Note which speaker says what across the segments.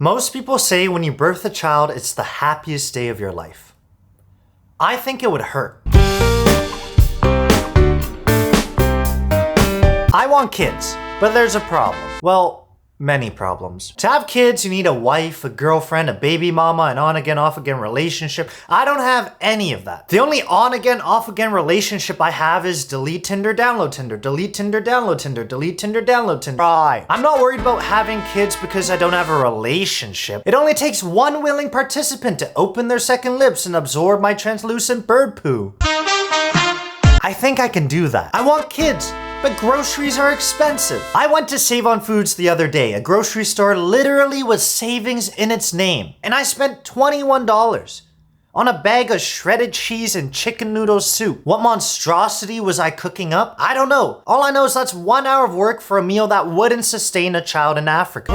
Speaker 1: Most people say when you birth a child, it's the happiest day of your life. I think it would hurt. I want kids, but there's a problem. Well, many problems. To have kids, you need a wife, a girlfriend, a baby mama, an on-again, off-again relationship. I don't have any of that. The only on-again, off-again relationship I have is delete Tinder, download Tinder, delete Tinder, download Tinder, delete Tinder, download Tinder. Right. I'm not worried about having kids because I don't have a relationship. It only takes one willing participant to open their second lips and absorb my translucent bird poo. I think I can do that. I want kids. But groceries are expensive. I went to Save on Foods the other day. A grocery store literally was savings in its name. And I spent $21 on a bag of shredded cheese and chicken noodle soup. What monstrosity was I cooking up? I don't know. All I know is that's 1 hour of work for a meal that wouldn't sustain a child in Africa.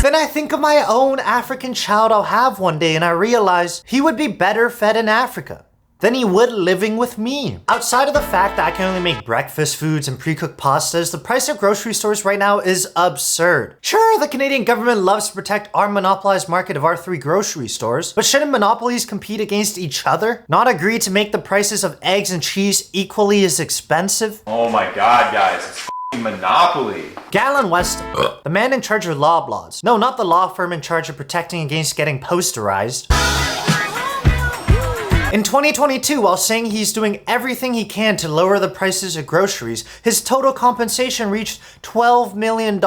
Speaker 1: Then I think of my own African child I'll have one day and I realize he would be better fed in Africa than he would living with me. Outside of the fact that I can only make breakfast foods and pre-cooked pastas, the price of grocery stores right now is absurd. Sure, the Canadian government loves to protect our monopolized market of our 3 grocery stores, but shouldn't monopolies compete against each other? Not agree to make the prices of eggs and cheese equally as expensive?
Speaker 2: Oh my god, guys, it's f***ing Monopoly.
Speaker 1: Galen Weston, the man in charge of Loblaws. No, not the law firm in charge of protecting against getting posterized. In 2022, while saying he's doing everything he can to lower the prices of groceries, his total compensation reached $12 million.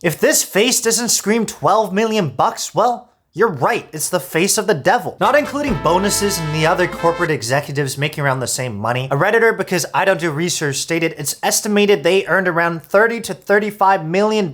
Speaker 1: If this face doesn't scream 12 million bucks, well, you're right, it's the face of the devil. Not including bonuses and the other corporate executives making around the same money. A Redditor, because I don't do research, stated it's estimated they earned around $30 to $35 million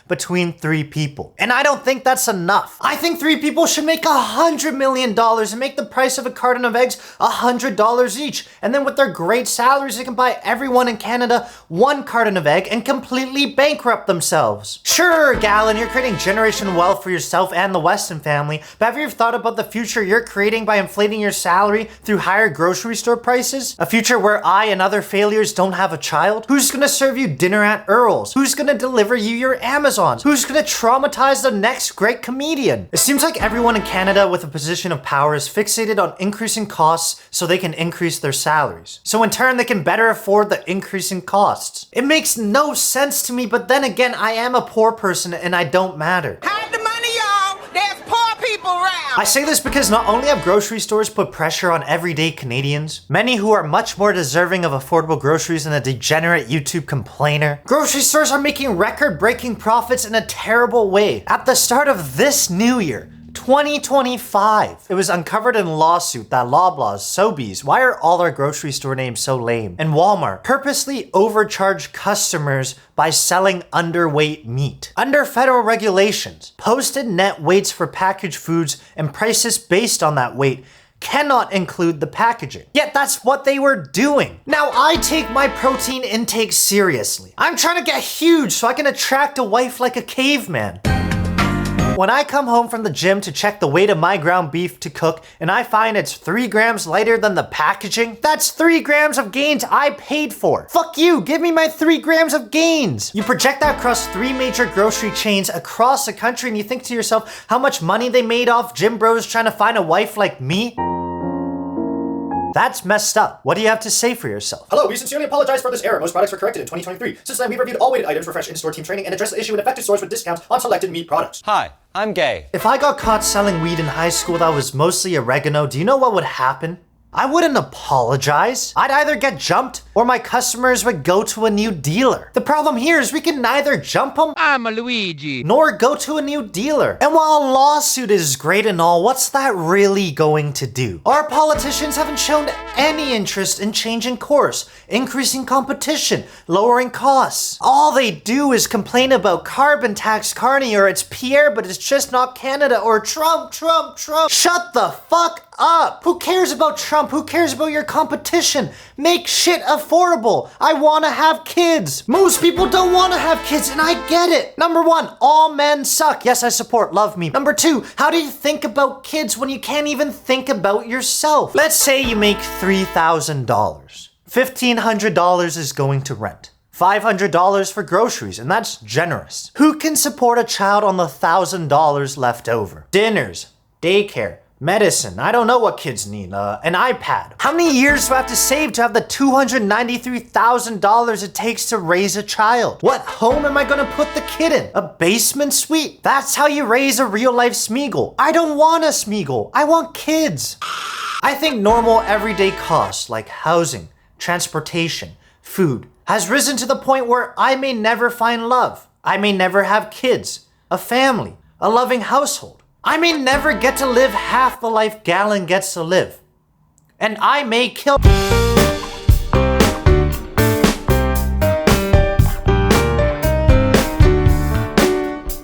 Speaker 1: between 3 people. And I don't think that's enough. I think 3 people should make $100 million and make the price of a carton of eggs $100 each. And then with their great salaries, they can buy everyone in Canada 1 carton of egg and completely bankrupt themselves. Sure, Galen, you're creating generational wealth for yourself and the Weston family, but have you ever thought about the future you're creating by inflating your salary through higher grocery store prices? A future where I and other failures don't have a child? Who's gonna serve you dinner at Earl's? Who's gonna deliver you your Amazons? Who's gonna traumatize the next great comedian? It seems like everyone in Canada with a position of power is fixated on increasing costs so they can increase their salaries. So in turn, they can better afford the increasing costs. It makes no sense to me, but then again, I am a poor person and I don't matter. I say this because not only have grocery stores put pressure on everyday Canadians, many who are much more deserving of affordable groceries than a degenerate YouTube complainer, grocery stores are making record-breaking profits in a terrible way. At the start of this new year, 2025. It was uncovered in a lawsuit that Loblaws, Sobeys, why are all our grocery store names so lame, and Walmart purposely overcharged customers by selling underweight meat. Under federal regulations, posted net weights for packaged foods and prices based on that weight cannot include the packaging. Yet that's what they were doing. Now I take my protein intake seriously. I'm trying to get huge so I can attract a wife like a caveman. When I come home from the gym to check the weight of my ground beef to cook and I find it's 3 grams lighter than the packaging, that's 3 grams of gains I paid for. Fuck you, give me my 3 grams of gains. You project that across 3 major grocery chains across the country and you think to yourself how much money they made off gym bros trying to find a wife like me? That's messed up. What do you have to say for yourself?
Speaker 3: Hello, we sincerely apologize for this error. Most products were corrected in 2023. Since then, we've reviewed all weighted items, refreshed in-store team training, and addressed the issue with affected stores with discounts on selected meat products.
Speaker 4: Hi, I'm gay.
Speaker 1: If I got caught selling weed in high school that was mostly oregano, do you know what would happen? I wouldn't apologize. I'd either get jumped or my customers would go to a new dealer. The problem here is we can neither jump them
Speaker 5: I'm a Luigi.
Speaker 1: nor go to a new dealer. And while a lawsuit is great and all, what's that really going to do? Our politicians haven't shown any interest in changing course, increasing competition, lowering costs. All they do is complain about carbon tax Carney or it's Pierre but it's just not Canada or Trump. Shut the fuck up. Who cares about Trump? Who cares about your competition? Make shit affordable. I want to have kids. Most people don't want to have kids and I get it. Number 1, all men suck. Yes, I support, love me. Number 2, how do you think about kids when you can't even think about yourself? Let's say you make $3,000. $1,500 is going to rent. $500 for groceries, and that's generous. Who can support a child on the $1,000 left over? Dinners, daycare, medicine, I don't know what kids need, an iPad. How many years do I have to save to have the $293,000 it takes to raise a child? What home am I gonna put the kid in? A basement suite? That's how you raise a real life Smeagol. I don't want a Smeagol, I want kids. I think normal everyday costs like housing, transportation, food has risen to the point where I may never find love. I may never have kids, a family, a loving household. I may never get to live half the life Galen gets to live. And I may kill